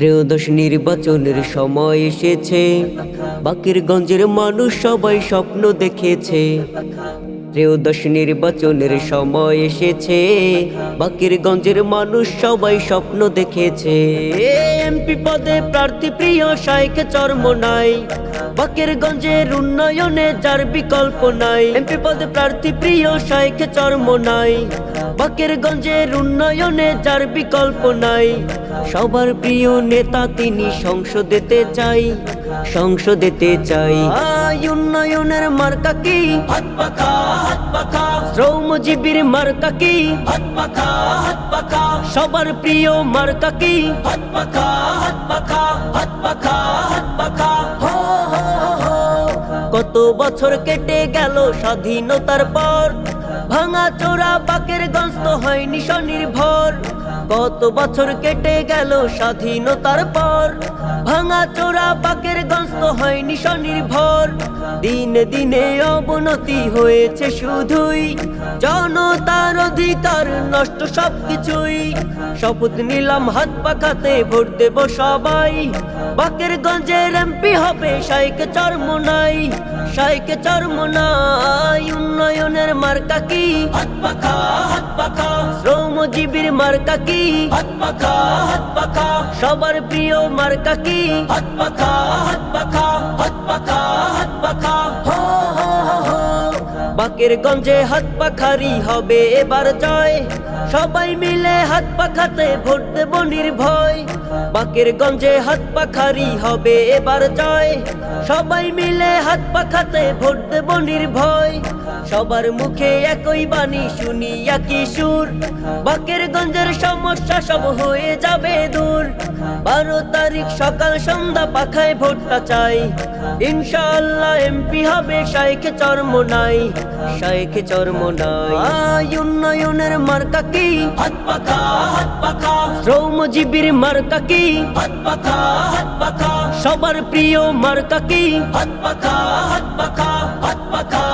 ত্রয়োদশ নির্বাচনের সময় এসেছে, বাকেরগঞ্জের মানুষ সবাই স্বপ্ন দেখেছে। ত্রয়োদশ নির্বাচনের সময় এসেছে, বাকেরগঞ্জের মানুষ সবাই স্বপ্ন দেখেছে। এমপি পদে প্রার্থী প্রিয় শাইখ চরমোনাই, বাকেরগঞ্জের উন্নয়নে যার বিকল্প নাই। এমপি পদে প্রার্থী প্রিয় শাইখ চরমোনাই, বাকেরগঞ্জের উন্নয়নে যার বিকল্প নাই। সবার প্রিয় নেতা তিনি, সংসদেতে চাই, সংসদেতে চাই। উন্নয়নের মার্কা কি? হাত পাখা, হাত পাখা। শ্রমজীবীর মার্কা কি? হাত পাখা, হাত পাখা। সবার প্রিয় মার্কা কি? হাত পাখা, হাত পাখা, হাত পাখা, হাত পাখা। কত বছর কেটে গেল স্বাধীনতার পর, ভাঙা চোরা বাকেরগঞ্জ তো হয়নি স্বনির্ভর। কত বছর কেটে গেল স্বাধীনতার পর, ভাঙা চোরা বাকেরগঞ্জ তো হয়নি স্বনির্ভর। দিনে দিনে অবনতি হয়েছে শুধুই, জনতার অধিকার নষ্ট সবকিছুই। শপথ নিলাম হাত পাখাতে ভোট দেব সবাই, বাকেরগঞ্জের এমপি হবে শাইখ চরমোনাই, শাইখ চরমোনাই। উন্নয়নের মার্কা কি? হাত পাখা, হাত পাখা। শ্রমজীবীর মার্কা কি? হাত পাখা, হাত পাখা। সবার প্রিয় মার্কা কি? হাত পাখা, হাত পাখা, হাত পাখা, হাত পাখা। বাকেরগঞ্জে হাত পাখারি হবে এবার জয়, সবাই মিলে হাত পাখাতে ভোট দেব নির্ভয়। বাকেরগঞ্জে হাত পাখারি হবে এবার জয়, সবাই মিলে হাত পাখাতে ভোট দেব নির্ভয়। সবার মুখে একই বাণী শুনি একই সুর, বাকেরগঞ্জের সমস্যা সব হয়ে যাবে দূর। 12 তারিখ সকাল সন্ধ্যা পাখায় ভোটটা চাই, ইনশাআল্লাহ এমপি হবে শাইখ চরমোনাই, শাইখ চরমোনাই। উন্নয়নের মার্কা কি? হাত পাখা, হাত পাখা। শ্রমজীবীর মার্কা কি? হাত পাখা, হাত পাখা। সবার প্রিয় মার্কা কি? হাত পাখা, হাত পাখা, হাত পাখা।